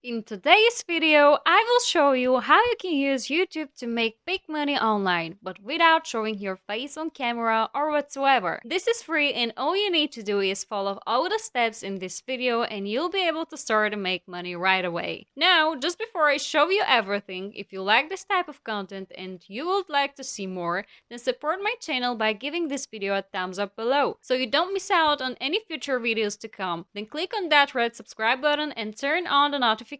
In today's video, I will show you how you can use YouTube to make big money online, but without showing your face on camera or whatsoever. This is free and all you need to do is follow all the steps in this video and you'll be able to start to make money right away. Now, just before I show you everything, if you like this type of content and you would like to see more, then support my channel by giving this video a thumbs up below, so you don't miss out on any future videos to come. Then click on that red subscribe button and turn on the notification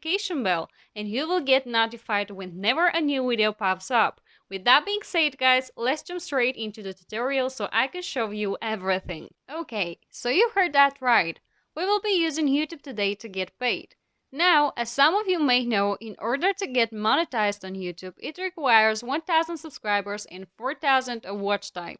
bell, and you will get notified whenever a new video pops up. With that being said, guys, let's jump straight into the tutorial so I can show you everything. Okay, so you heard that right. We will be using YouTube today to get paid. Now, as some of you may know, in order to get monetized on YouTube, it requires 1000 subscribers and 4000 of watch time.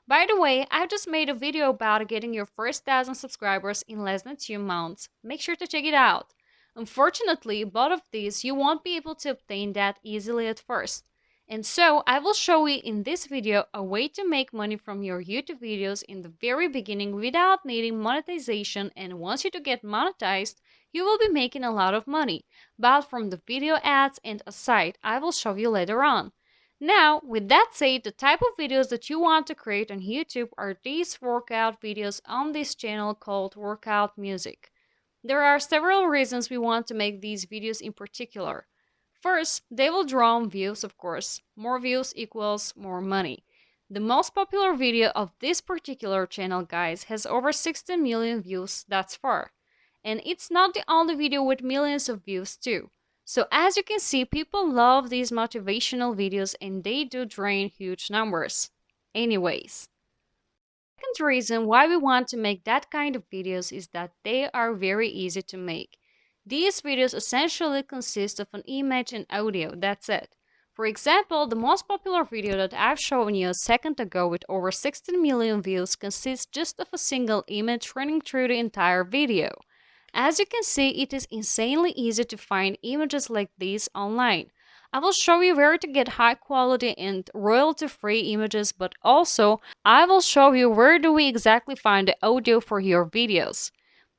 By the way, I just made a video about getting your first 1000 subscribers in less than 2 months. Make sure to check it out. Unfortunately, both of these you won't be able to obtain that easily at first. And so I will show you in this video a way to make money from your YouTube videos in the very beginning without needing monetization, and once you do get monetized, you will be making a lot of money, but from the video ads and a site I will show you later on. Now, with that said, the type of videos that you want to create on YouTube are these workout videos on this channel called Workout Music. There are several reasons we want to make these videos in particular. First, they will draw on views, of course. More views equals more money. The most popular video of this particular channel, guys, has over 16 million views thus far. And it's not the only video with millions of views too. So as you can see, people love these motivational videos and they do drain huge numbers. Anyways. Second reason why we want to make that kind of videos is that they are very easy to make. These videos essentially consist of an image and audio, that's it. For example, the most popular video that I've shown you a second ago with over 16 million views consists just of a single image running through the entire video. As you can see, it is insanely easy to find images like these online. I will show you where to get high quality and royalty-free images, but also I will show you where do we exactly find the audio for your videos.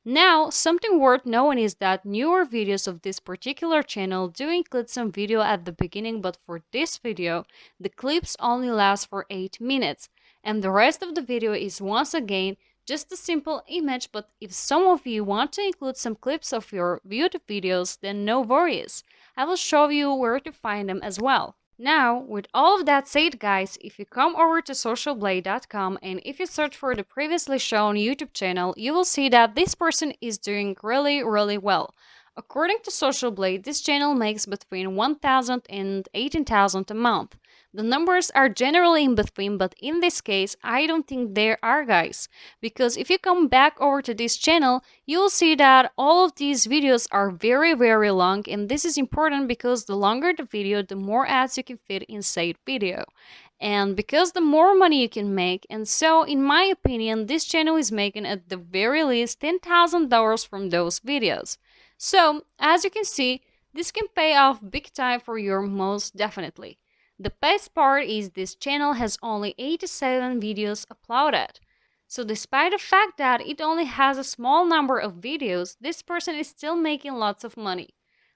Now, something worth knowing is that newer videos of this particular channel do include some video at the beginning, but for this video, the clips only last for 8 minutes, and the rest of the video is once again just a simple image. But if some of you want to include some clips of your YouTube videos, then no worries. I will show you where to find them as well. Now, with all of that said, guys, if you come over to socialblade.com and if you search for the previously shown YouTube channel, you will see that this person is doing really well. According to Social Blade, this channel makes between 1,000 and 18,000 a month. The numbers are generally in between, but in this case, I don't think there are, guys. Because if you come back over to this channel, you'll see that all of these videos are very long, and this is important because the longer the video, the more ads you can fit in said video. And because the more money you can make, and so in my opinion, this channel is making at the very least $10,000 from those videos. So, as you can see, this can pay off big time for you most definitely. The best part is this channel has only 87 videos uploaded. So despite the fact that it only has a small number of videos, this person is still making lots of money.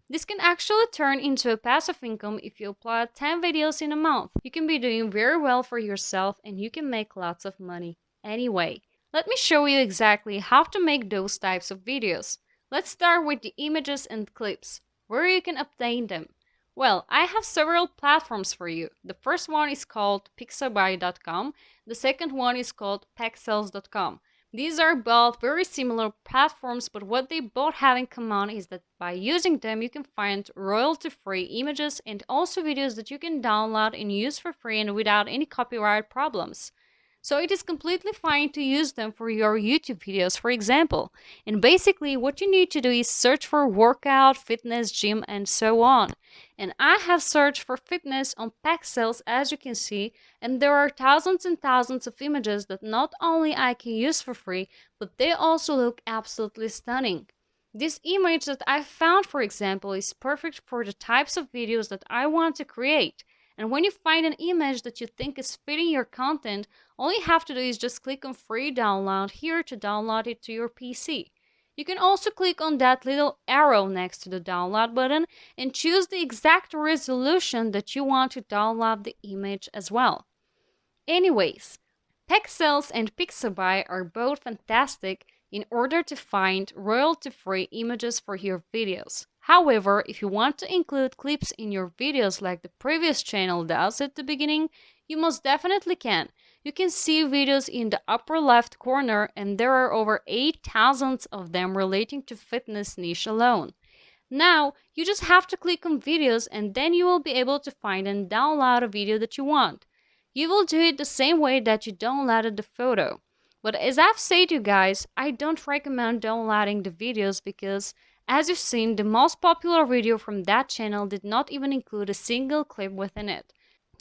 This can actually turn into a passive income if you upload 10 videos in a month. You can be doing very well for yourself and you can make lots of money. Anyway, let me show you exactly how to make those types of videos. Let's start with the images and clips, where you can obtain them. Well, I have several platforms for you. The first one is called pixabay.com. The second one is called pexels.com. These are both very similar platforms, but what they both have in common is that by using them, you can find royalty-free images and also videos that you can download and use for free and without any copyright problems. So it is completely fine to use them for your YouTube videos, for example. And basically what you need to do is search for workout, fitness, gym, and so on. And I have searched for fitness on Pexels, as you can see, and there are thousands and thousands of images that not only I can use for free, but they also look absolutely stunning. This image that I found, for example, is perfect for the types of videos that I want to create. And when you find an image that you think is fitting your content, all you have to do is just click on free download here to download it to your PC. You can also click on that little arrow next to the download button and choose the exact resolution that you want to download the image as well. Anyways, Pexels and Pixabay are both fantastic in order to find royalty-free images for your videos. However, if you want to include clips in your videos like the previous channel does at the beginning, you most definitely can. You can see videos in the upper left corner, and there are over 8,000 of them relating to fitness niche alone. Now, you just have to click on videos and then you will be able to find and download a video that you want. You will do it the same way that you downloaded the photo. But as I've said you guys, I don't recommend downloading the videos because, as you've seen, the most popular video from that channel did not even include a single clip within it.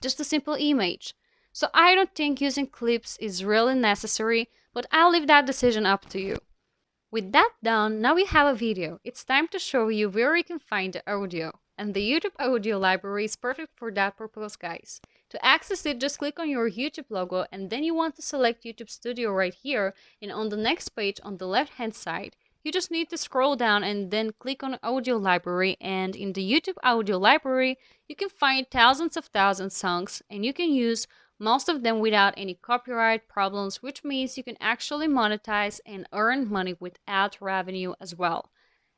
Just a simple image. So I don't think using clips is really necessary, but I'll leave that decision up to you. With that done, now we have a video. It's time to show you where you can find the audio. And the YouTube audio library is perfect for that purpose, guys. To access it, just click on your YouTube logo and then you want to select YouTube Studio right here, and on the next page on the left hand side, you just need to scroll down and then click on audio library, and in the YouTube audio library, you can find thousands of songs and you can use most of them without any copyright problems, which means you can actually monetize and earn money with ad revenue as well.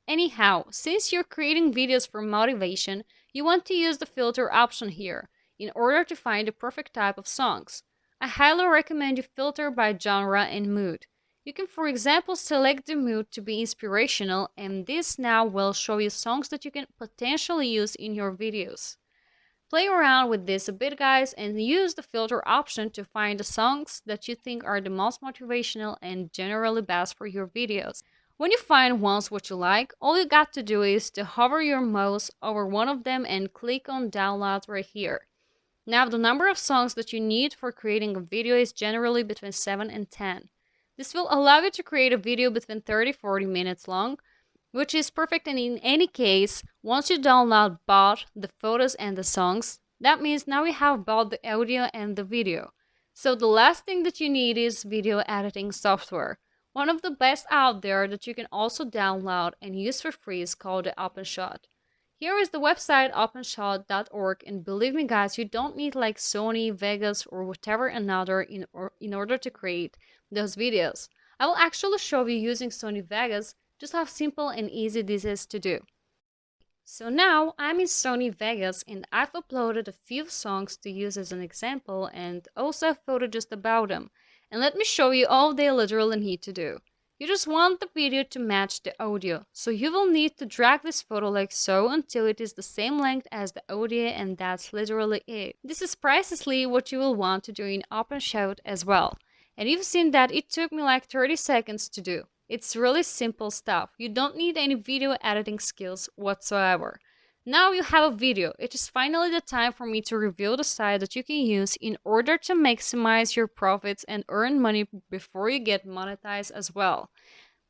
Anyhow, since you're creating videos for motivation, you want to use the filter option here in order to find the perfect type of songs. I highly recommend you filter by genre and mood. You can, for example, select the mood to be inspirational, and this now will show you songs that you can potentially use in your videos. Play around with this a bit, guys, and use the filter option to find the songs that you think are the most motivational and generally best for your videos. When you find ones what you like, all you got to do is to hover your mouse over one of them and click on download right here. Now, the number of songs that you need for creating a video is generally between 7 and 10. This will allow you to create a video between 30-40 minutes long, which is perfect. And in any case, once you download both the photos and the songs, that means now you have both the audio and the video. So the last thing that you need is video editing software. One of the best out there that you can also download and use for free is called the OpenShot. Here is the website openshot.org, and believe me guys, you don't need like Sony, Vegas, or whatever another in order to create those videos. I will actually show you using Sony Vegas just how simple and easy this is to do. So now I'm in Sony Vegas and I've uploaded a few songs to use as an example and also a photo just about them. And let me show you all they literally need to do. You just want the video to match the audio, so you will need to drag this photo like so until it is the same length as the audio, and that's literally it. This is precisely what you will want to do in OpenShot as well. And you've seen that it took me like 30 seconds to do. It's really simple stuff. You don't need any video editing skills whatsoever. Now you have a video. It is finally the time for me to reveal the site that you can use in order to maximize your profits and earn money before you get monetized as well.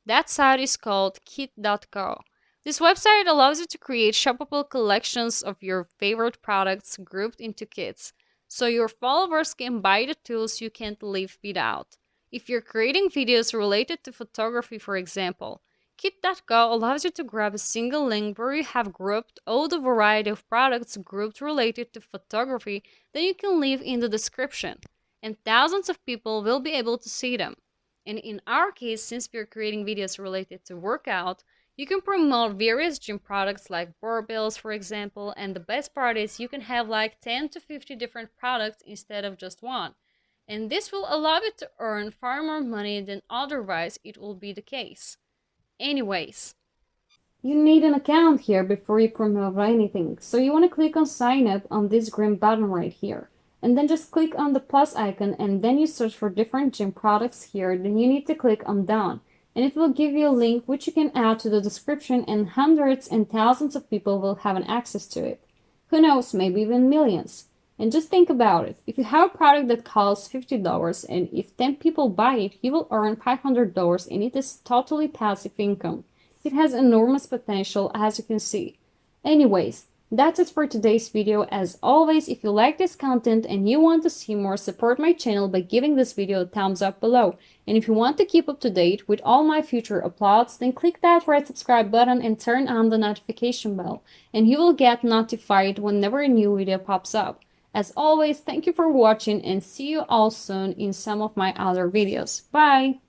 That site is called kit.co. This website allows you to create shoppable collections of your favorite products grouped into kits, so your followers can buy the tools you can't live without. If you're creating videos related to photography, for example, Kit.co allows you to grab a single link where you have grouped all the variety of products grouped related to photography that you can leave in the description, and thousands of people will be able to see them. And in our case, since we're creating videos related to workout, you can promote various gym products like barbells, for example, and the best part is you can have like 10 to 50 different products instead of just one. And this will allow you to earn far more money than otherwise it will be the case. Anyways, you need an account here before you promote anything, so you want to click on sign up on this green button right here, and then just click on the plus icon, and then you search for different gym products here. Then you need to click on done, and it will give you a link which you can add to the description, and hundreds and thousands of people will have an access to it. Who knows, maybe even millions. And just think about it. If you have a product that costs $50 and if 10 people buy it, you will earn $500, and it is totally passive income. It has enormous potential, as you can see. Anyways, That's it for today's video. As always, if you like this content and you want to see more, support my channel by giving this video a thumbs up below. And if you want to keep up to date with all my future uploads, then click that red subscribe button and turn on the notification bell, and you will get notified whenever a new video pops up. As always, thank you for watching and see you all soon in some of my other videos. Bye!